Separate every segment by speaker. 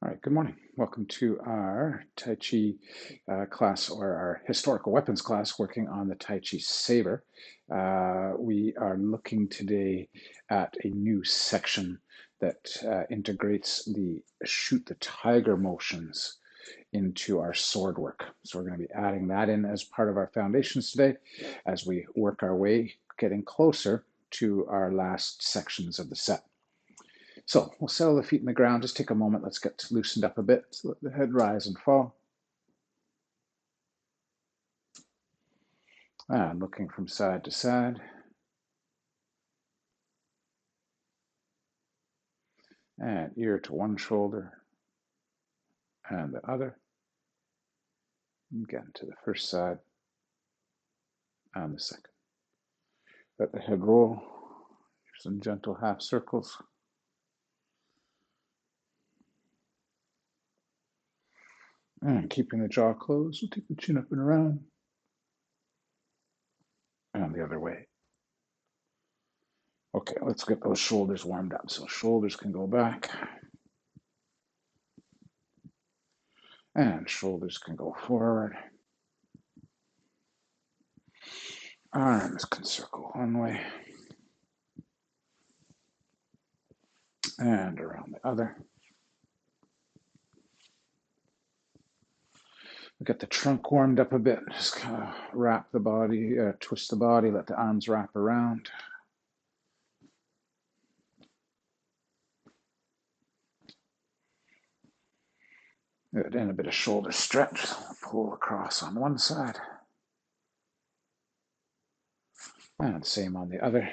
Speaker 1: All right, good morning. Welcome to our Tai Chi class, or our historical weapons class, working on the Tai Chi Saber. We are looking today at a new section that integrates the shoot the tiger motions into our sword work. So we're going to be adding that in as part of our foundations today as we work our way, getting closer to our last sections of the set. So we'll settle the feet in the ground. Just take a moment. Let's get loosened up a bit. So let the head rise and fall. And looking from side to side. And ear to one shoulder and the other. Again to the first side and the second. Let the head roll. Some gentle half circles. And keeping the jaw closed, we'll take the chin up and around. And the other way. Okay, let's get those shoulders warmed up. So shoulders can go back. And shoulders can go forward. Arms can circle one way. And around the other. We get the trunk warmed up a bit. Just kind of wrap the body, twist the body, let the arms wrap around. Good, and a bit of shoulder stretch. Pull across on one side. And same on the other.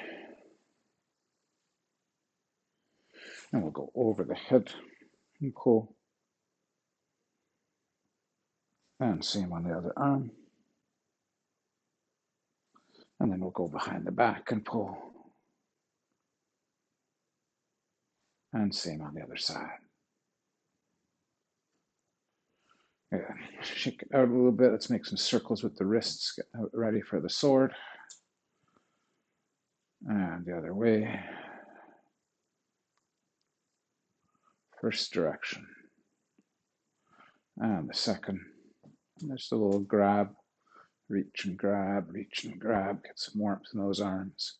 Speaker 1: And we'll go over the head and pull. And same on the other arm. And then we'll go behind the back and pull. And same on the other side. Good. Shake it out a little bit. Let's make some circles with the wrists. Get ready for the sword. And the other way. First direction. And the second. Just a little grab. Reach and grab, reach and grab. Get some warmth in those arms.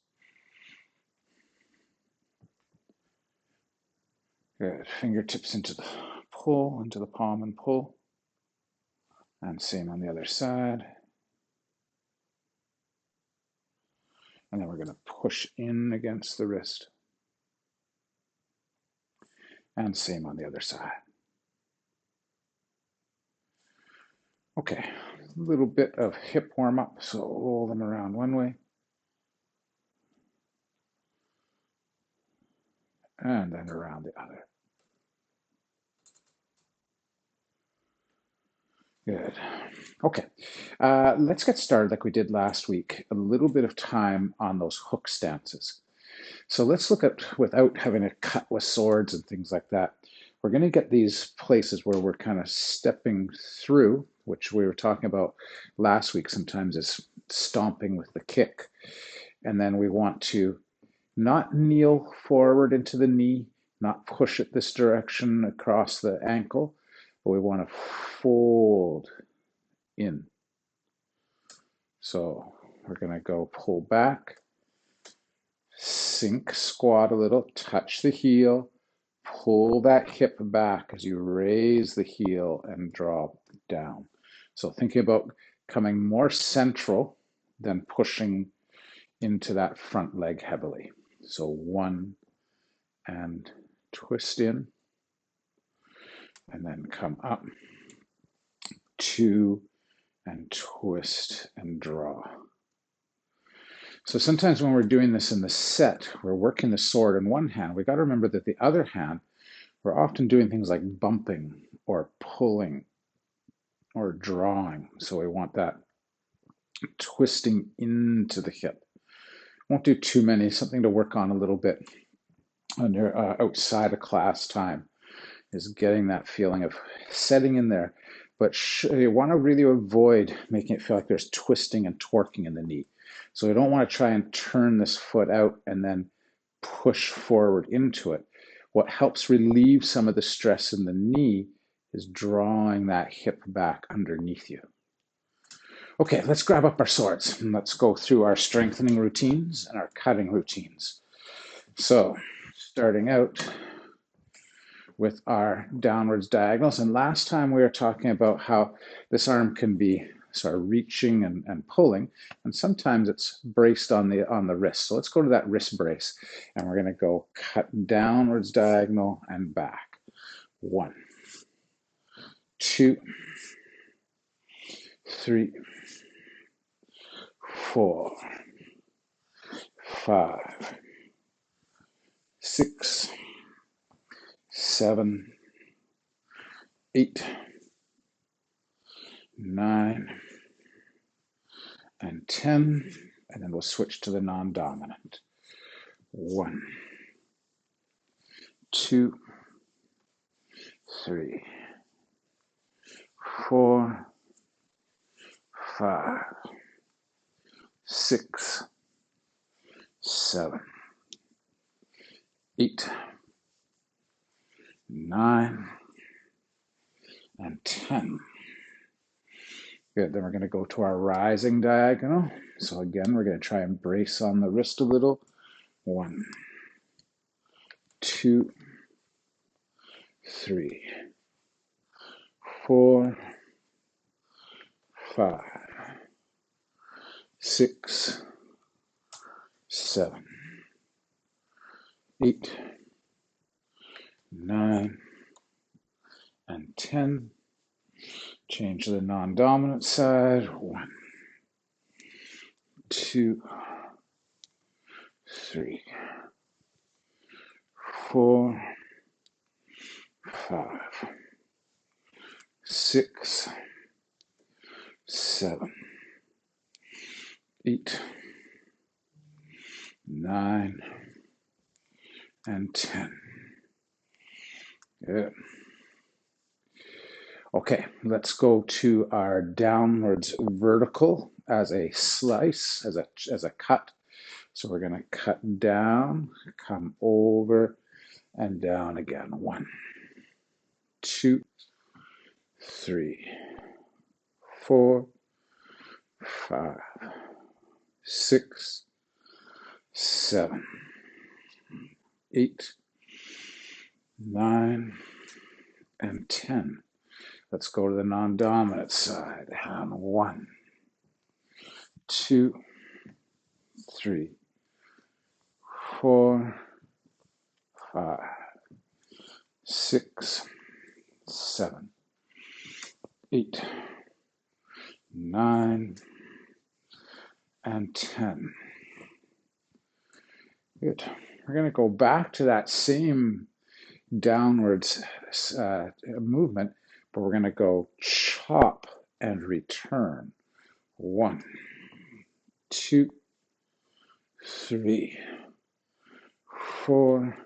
Speaker 1: Good. Fingertips into the pull, into the palm and pull. And same on the other side. And then we're going to push in against the wrist. And same on the other side. Okay, a little bit of hip warm up. So roll them around one way. And then around the other. Good. Okay, let's get started like we did last week. A little bit of time on those hook stances. So let's look at, without having to cut with swords and things like that, we're going to get these places where we're kind of stepping through, which we were talking about last week sometimes is stomping with the kick. And then we want to not kneel forward into the knee, not push it this direction across the ankle, but we want to fold in. So we're going to go pull back, sink, squat a little, touch the heel, pull that hip back as you raise the heel and drop down. So thinking about coming more central than pushing into that front leg heavily. So one and twist in, and then come up, two and twist and draw. So sometimes when we're doing this in the set, we're working the sword in one hand. We got to remember that the other hand, we're often doing things like bumping or pulling or drawing. So we want that twisting into the hip. Won't do too many, something to work on a little bit on your outside of class time is getting that feeling of setting in there. But you want to really avoid making it feel like there's twisting and torquing in the knee. So we don't want to try and turn this foot out and then push forward into it. What helps relieve some of the stress in the knee is drawing that hip back underneath you. Okay, let's grab up our swords and let's go through our strengthening routines and our cutting routines. So, starting out with our downwards diagonals. And last time we were talking about how this arm can be sort of reaching and pulling, and sometimes it's braced on the wrist. So let's go to that wrist brace, and we're going to go cut downwards diagonal and back. 1, 2, 3, 4, 5, 6, 7, 8, 9, and 10, and then we'll switch to the non-dominant. 1, 2, 3, 4, 5, 6, 7, 8, 9, and 10. Good, then we're going to go to our rising diagonal. So again, we're going to try and brace on the wrist a little. 1, 2, 3, 4, 5, 6, 7, 8, 9, and 10. Change to the non-dominant side. 1, 2, 3, 4, 5, 6, 7, 8, 9, and 10. Good. Okay, let's go to our downwards vertical as a slice, as a cut. So we're going to cut down, come over, and down again. 1, 2, 3, 4, 5, 6, 7, 8, 9, and 10. Let's go to the non-dominant side. And 1, 2, 3, 4, 5, 6, 7, 8, 9, and 10. Good. We're going to go back to that same downwards movement, but we're going to go chop and return. 1, 2, 3, 4,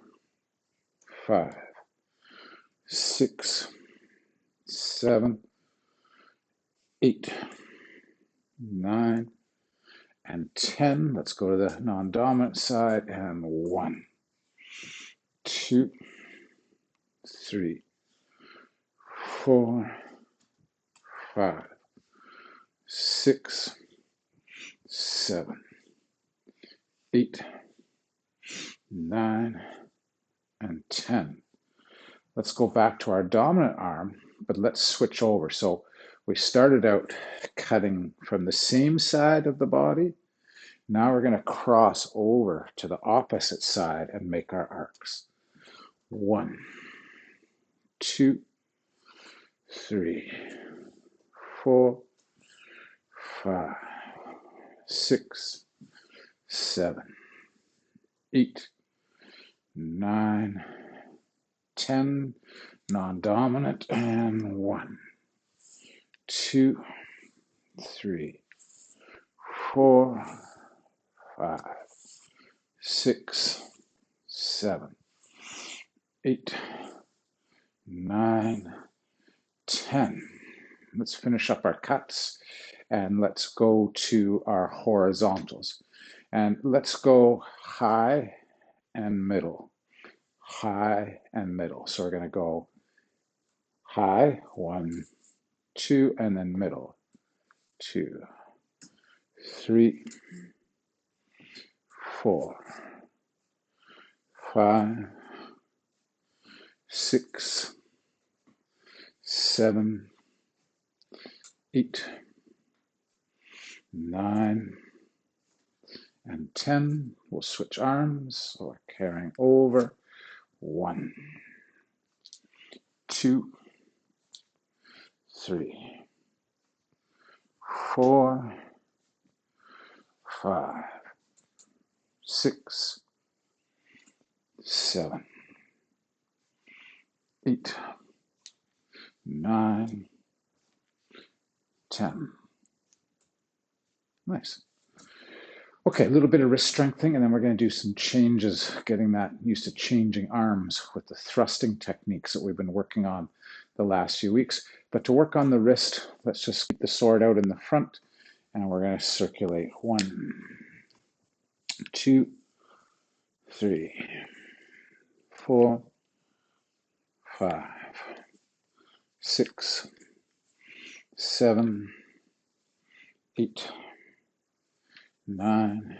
Speaker 1: 5, 6, 7, 8, 9, and 10. Let's go to the non-dominant side. And 1, 2, 3, 4, 5, 6, 7, 8, 9, and 10. Let's go back to our dominant arm, but let's switch over. So we started out cutting from the same side of the body. Now we're going to cross over to the opposite side and make our arcs. 1, 2, 3, 4, 5, 6, 7, 8, 9, 10, non-dominant, and 1, 2, 3, 4, 5, 6, 7, 8, 9, 10. Let's finish up our cuts and let's go to our horizontals. And let's go high and middle. high, and middle. So we're going to go high, 1, 2, and then middle, 2, 3, 4, 5, 6, 7, 8, 9, and 10. We'll switch arms. So we're carrying over. 1, 2, 3, 4, 5, 6, 7, 8, 9, 10. Nice. Okay, a little bit of wrist strengthening, and then we're going to do some changes, getting that used to changing arms with the thrusting techniques that we've been working on the last few weeks. But to work on the wrist, let's just keep the sword out in the front, and we're going to circulate 1, 2, 3, 4, 5, 6, 7, 8, 9,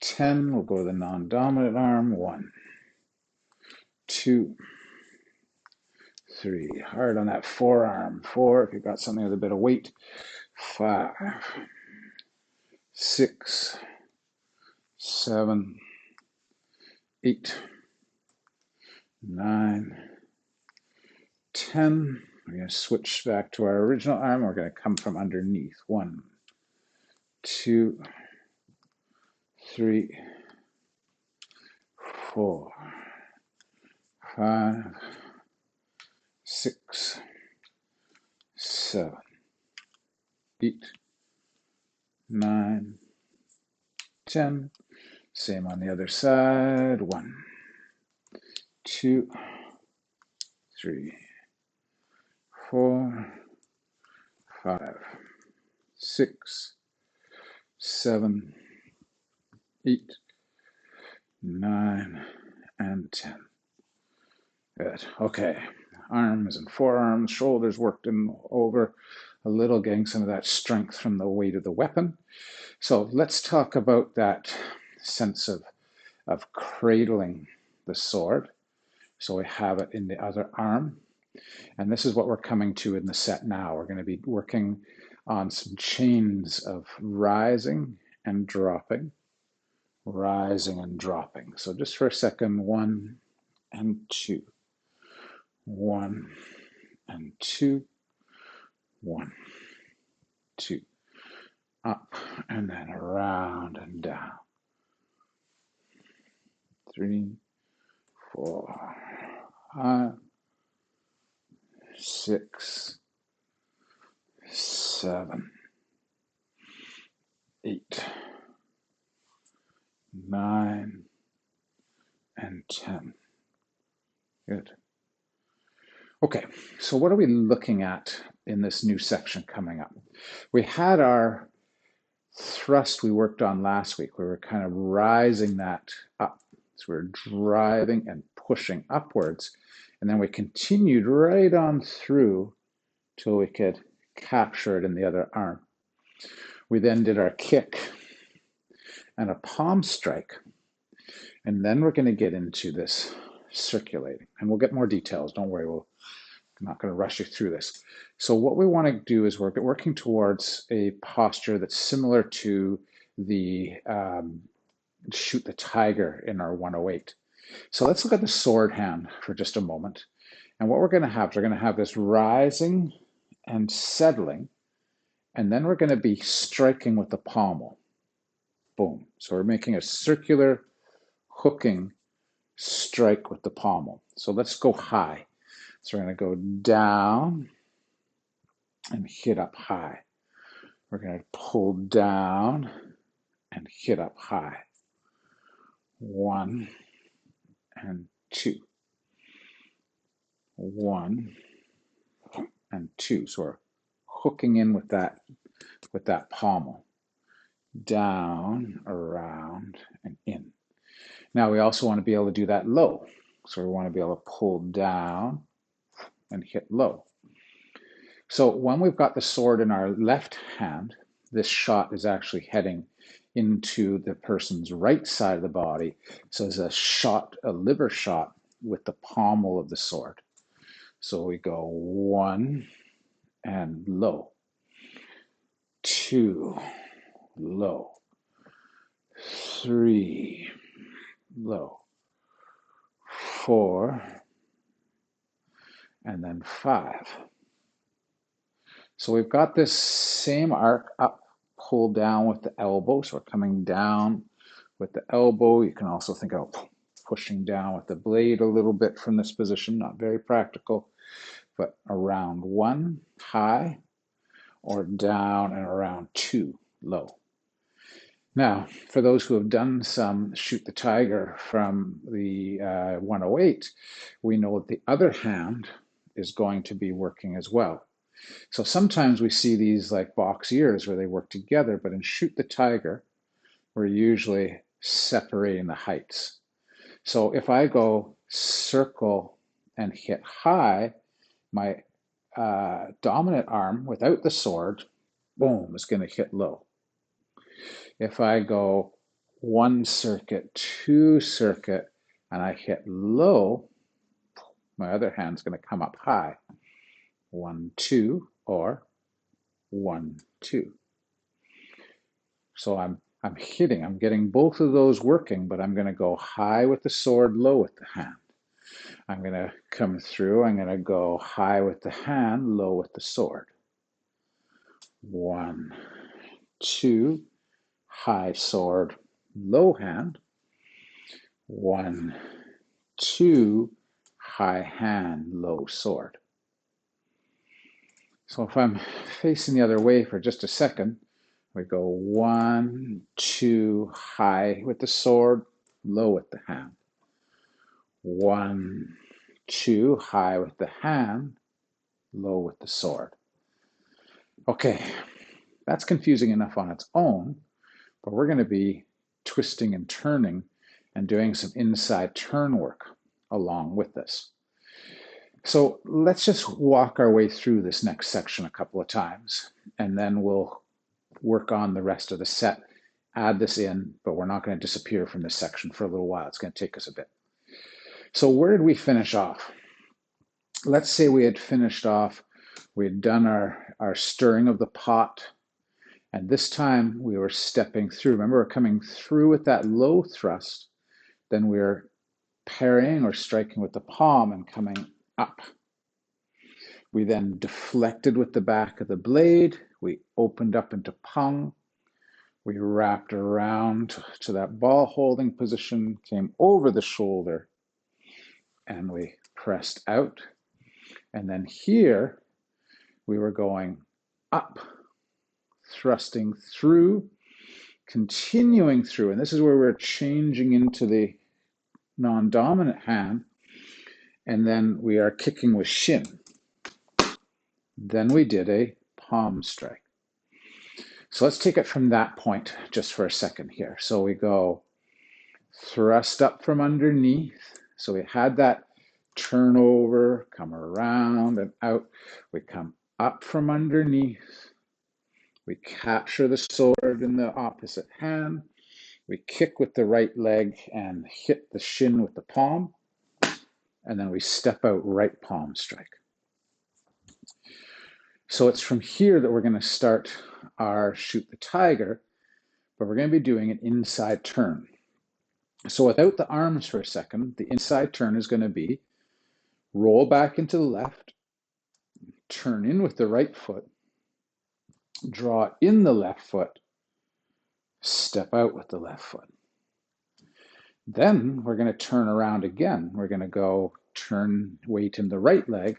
Speaker 1: 10. We'll go to the non-dominant arm. 1, 2, 3. Hard on that forearm. 4, if you've got something with a bit of weight. 5, 6, 7, 8, 9, 10. We're going to switch back to our original arm. We're going to come from underneath. 1, 2, 3, 4, 5, 6, 7, 8, 9, 10. Same on the other side. 1, 2, 3, 4, 5, 6, 7, 8, 9, and 10. Good. Okay. Arms and forearms, shoulders worked in over a little, getting some of that strength from the weight of the weapon. So let's talk about that sense of cradling the sword. So we have it in the other arm. And this is what we're coming to in the set now. We're going to be working on some chains of rising and dropping, rising and dropping. So just for a second, 1 and 2, 1 and 2, 1, 2, up and then around and down. 3, 4, 5, 6, 7, 8, 9, and 10. Good. Okay, so what are we looking at in this new section coming up? We had our thrust we worked on last week. We were kind of rising that up. So we're driving and pushing upwards. And then we continued right on through till we could capture it in the other arm. We then did our kick and a palm strike. And then we're going to get into this circulating. And we'll get more details. Don't worry, I'm not going to rush you through this. So what we want to do is we're working towards a posture that's similar to the shoot the tiger in our 108. So let's look at the sword hand for just a moment. And what we're going to have this rising and settling, and then we're going to be striking with the pommel. Boom. So we're making a circular hooking strike with the pommel. So let's go high. So we're going to go down and hit up high. We're going to pull down and hit up high. 1 and 2. 1 and 2. So we're hooking in with that pommel. Down, around, and in. Now we also want to be able to do that low. So we want to be able to pull down and hit low. So when we've got the sword in our left hand, this shot is actually heading into the person's right side of the body. So it's a shot, a liver shot with the pommel of the sword. So we go 1 and low, 2, low, 3, low, 4, and then 5. So we've got this same arc up, pull down with the elbow. So we're coming down with the elbow. You can also think of pushing down with the blade a little bit from this position, not very practical, but around 1 high or down and around 2 low. Now, for those who have done some Shoot the Tiger from the 108, we know that the other hand is going to be working as well. So sometimes we see these like box ears where they work together, but in Shoot the Tiger, we're usually separating the heights. So if I go circle and hit high, my dominant arm without the sword, boom, is going to hit low. If I go 1 circuit, 2 circuit, and I hit low, my other hand's going to come up high. 1, 2, or 1, 2. So I'm getting both of those working, but I'm going to go high with the sword, low with the hand. I'm going to come through, I'm going to go high with the hand, low with the sword. 1, 2, high sword, low hand. 1, 2, high hand, low sword. So if I'm facing the other way for just a second, we go 1, 2, high with the sword, low with the hand. 1, 2, high with the hand, low with the sword. Okay, that's confusing enough on its own, but we're going to be twisting and turning and doing some inside turn work along with this. So let's just walk our way through this next section a couple of times, and then we'll work on the rest of the set, add this in, but we're not going to disappear from this section for a little while. It's going to take us a bit. So where did we finish off? Let's say we had finished off, we had done our stirring of the pot, and this time we were stepping through. Remember, we're coming through with that low thrust, then we're parrying or striking with the palm and coming up. We then deflected with the back of the blade. We opened up into pung. We wrapped around to that ball holding position, came over the shoulder, and we pressed out. And then here, we were going up, thrusting through, continuing through. And this is where we're changing into the non-dominant hand. And then we are kicking with shin. Then we did a palm strike. So let's take it from that point just for a second here. So we go thrust up from underneath. So we had that turn over, come around and out. We come up from underneath. We capture the sword in the opposite hand. We kick with the right leg and hit the shin with the palm. And then we step out right palm strike. So it's from here that we're going to start our Shoot the Tiger, but we're going to be doing an inside turn. So without the arms for a second, the inside turn is going to be roll back into the left, turn in with the right foot, draw in the left foot, step out with the left foot. Then we're going to turn around again. We're going to go turn weight in the right leg,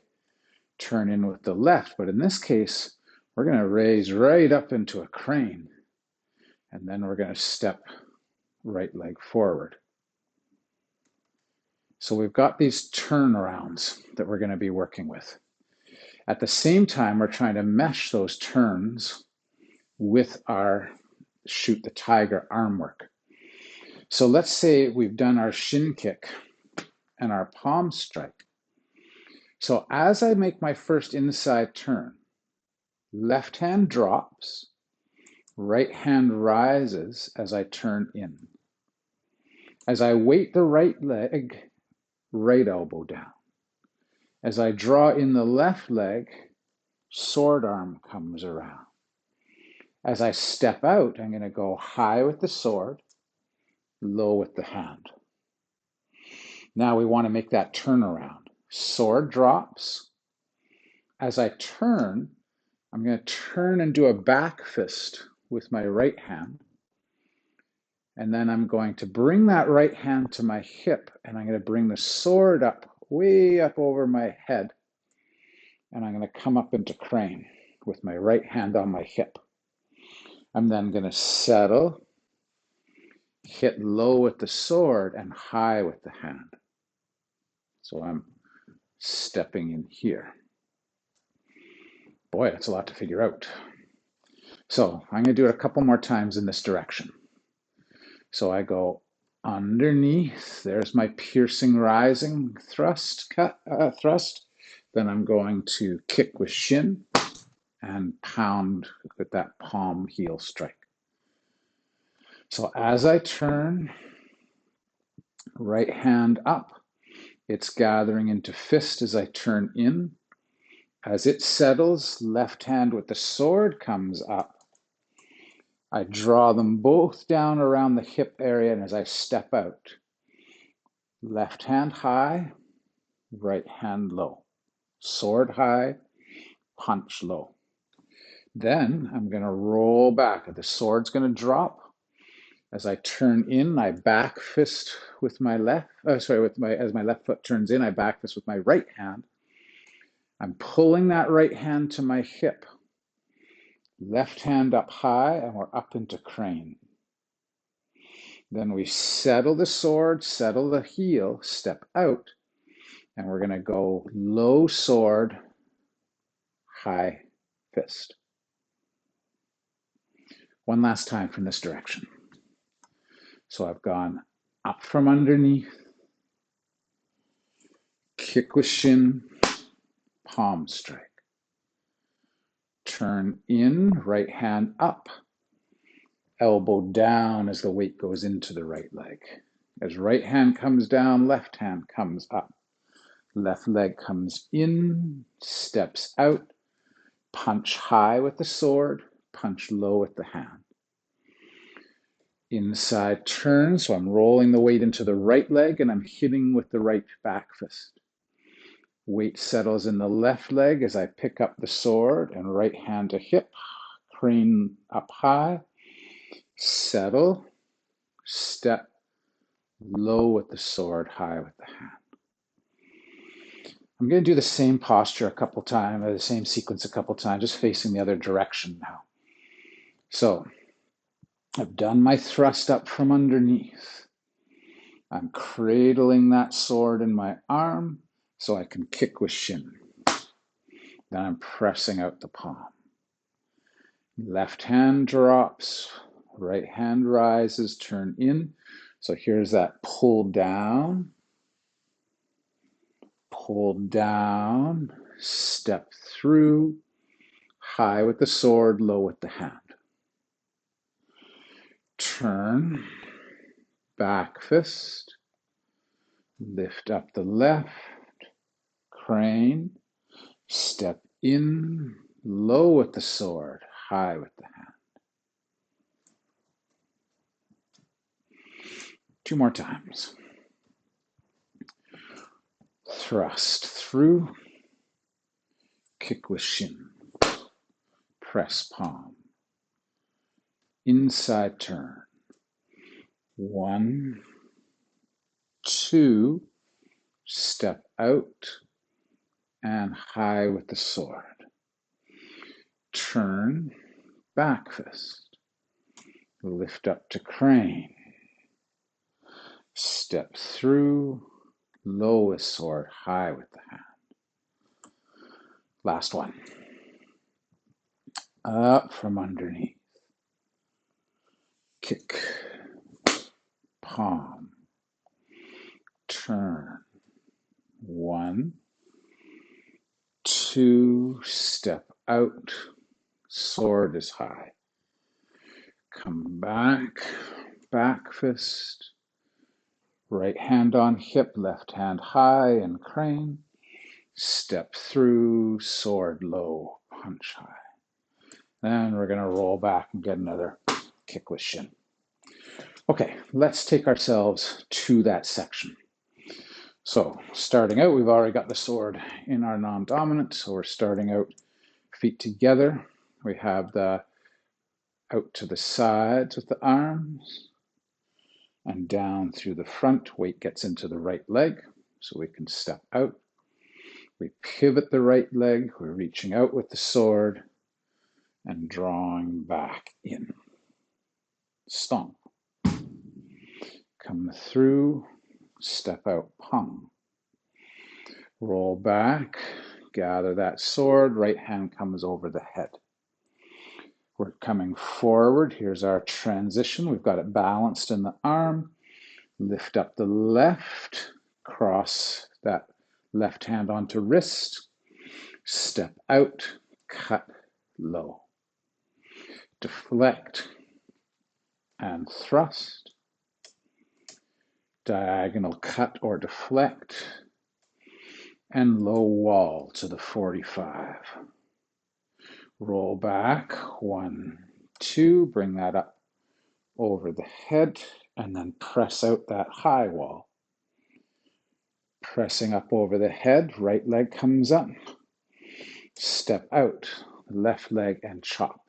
Speaker 1: turn in with the left. But in this case, we're going to raise right up into a crane. And then we're going to step right leg forward. So we've got these turnarounds that we're going to be working with. At the same time, we're trying to mesh those turns with our Shoot the Tiger arm work. So let's say we've done our shin kick and our palm strike. So as I make my first inside turn, left hand drops, right hand rises as I turn in. As I weight the right leg, right elbow down. As I draw in the left leg, sword arm comes around. As I step out, I'm going to go high with the sword, low with the hand. Now we want to make that turnaround. Sword drops. As I turn, I'm going to turn and do a back fist with my right hand. And then I'm going to bring that right hand to my hip, and I'm going to bring the sword up, way up over my head. And I'm going to come up into crane with my right hand on my hip. I'm then going to settle, hit low with the sword and high with the hand. So I'm stepping in here. Boy, that's a lot to figure out. So I'm going to do it a couple more times in this direction. So I go underneath. There's my piercing rising thrust. Then I'm going to kick with shin and pound with that palm heel strike. So as I turn, right hand up, it's gathering into fist as I turn in. As it settles, left hand with the sword comes up. I draw them both down around the hip area, and as I step out, left hand high, right hand low. Sword high, punch low. Then I'm going to roll back. The sword's going to drop. As I turn in, I back fist with my left, as my left foot turns in, I back fist with my right hand. I'm pulling that right hand to my hip. Left hand up high, and we're up into crane. Then we settle the sword, settle the heel, step out, and we're going to go low sword, high fist. One last time from this direction. So I've gone up from underneath, kick with shin, palm strike. Turn in, right hand up, elbow down as the weight goes into the right leg. As right hand comes down, left hand comes up. Left leg comes in, steps out, punch high with the sword, punch low with the hand. Inside turn, so I'm rolling the weight into the right leg and I'm hitting with the right back fist. Weight settles in the left leg as I pick up the sword and right hand to hip, crane up high, settle, step, low with the sword, high with the hand. I'm going to do the same posture a couple times, or the same sequence a couple times, just facing the other direction now. So I've done my thrust up from underneath. I'm cradling that sword in my arm so I can kick with shin. Then I'm pressing out the palm. Left hand drops, right hand rises, turn in. So here's that pull down, step through, high with the sword, low with the hand. Turn, back fist, lift up the left, crane, step in, low with the sword, high with the hand. Two more times. Thrust through, kick with shin, press palm, inside turn. 1, 2, step out, and high with the sword. Turn, back fist, lift up to crane, step through, low with sword, high with the hand. Last one. Up from underneath. Kick, palm. Turn. 1, 2, step out. Sword is high. Come back, back fist. Right hand on hip, left hand high and crane. Step through, sword low, punch high. Then we're going to roll back and get another kick with shin. Okay, let's take ourselves to that section. So starting out, we've already got the sword in our non-dominant, so we're starting out feet together. We have the out to the sides with the arms and down through the front. Weight gets into the right leg, so we can step out. We pivot the right leg. We're reaching out with the sword and drawing back in. Stomp. Come through, step out, pung. Roll back, gather that sword, right hand comes over the head. We're coming forward. Here's our transition. We've got it balanced in the arm. Lift up the left, cross that left hand onto wrist, step out, cut low. Deflect and thrust. Diagonal cut or deflect. And low wall to the 45. Roll back, 1, 2, bring that up over the head, and then press out that high wall. Pressing up over the head, right leg comes up. Step out, left leg and chop.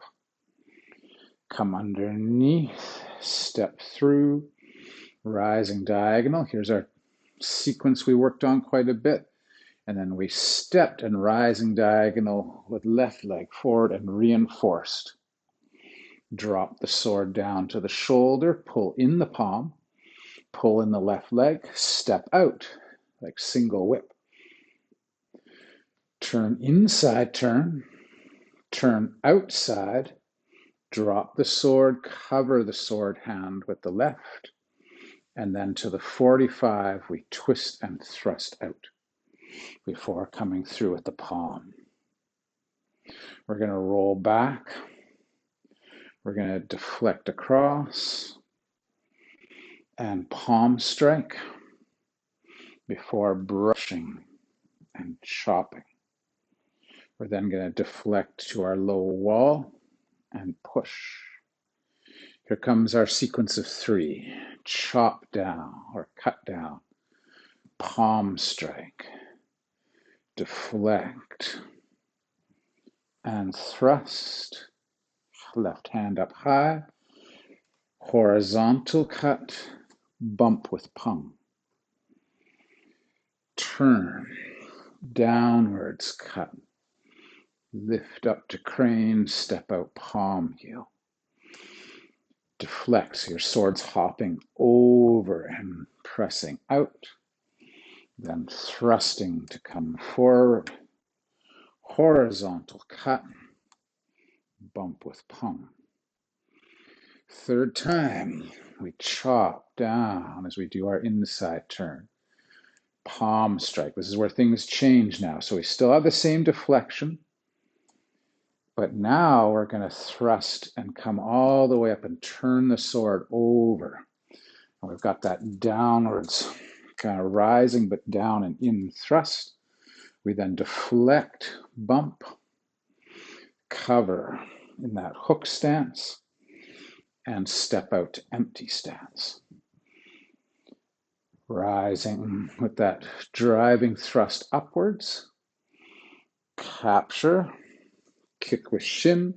Speaker 1: Come underneath, step through, rising diagonal. Here's our sequence we worked on quite a bit. And then we stepped and rising diagonal with left leg forward and reinforced. Drop the sword down to the shoulder, pull in the palm, pull in the left leg, step out like single whip. Turn inside, turn outside, drop the sword, cover the sword hand with the left, and then to the 45, we twist and thrust out before coming through with the palm. We're going to roll back. We're going to deflect across and palm strike before brushing and chopping. We're then going to deflect to our low wall and push. Here comes our sequence of 3. Chop down or cut down, palm strike, deflect, and thrust. Left hand up high, horizontal cut, bump with pung. Turn, downwards cut, lift up to crane, step out, palm heel. Deflect, so your sword's hopping over and pressing out, then thrusting to come forward, horizontal cut, bump with pung. Third time, we chop down as we do our inside turn. Palm strike. This is where things change now. So we still have the same deflection, but now we're going to thrust and come all the way up and turn the sword over. And we've got that downwards, kind of rising but down and in thrust. We then deflect, bump, cover in that hook stance, and step out to empty stance. Rising with that driving thrust upwards, capture, kick with shin,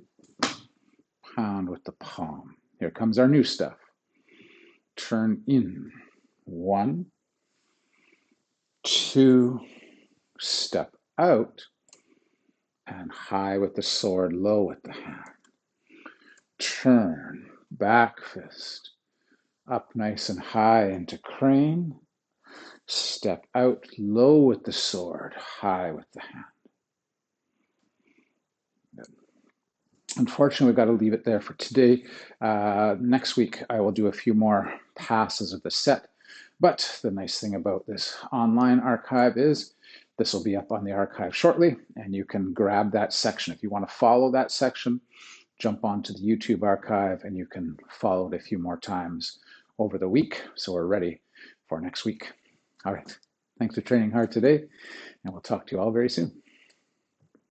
Speaker 1: pound with the palm. Here comes our new stuff. Turn in, 1, 2, step out, and high with the sword, low with the hand. Turn, back fist, up nice and high into crane, step out, low with the sword, high with the hand. Unfortunately, we've got to leave it there for today. Next week, I will do a few more passes of the set. But the nice thing about this online archive is this will be up on the archive shortly, and you can grab that section. If you want to follow that section, jump onto the YouTube archive, and you can follow it a few more times over the week. So we're ready for next week. All right. Thanks for training hard today, and we'll talk to you all very soon.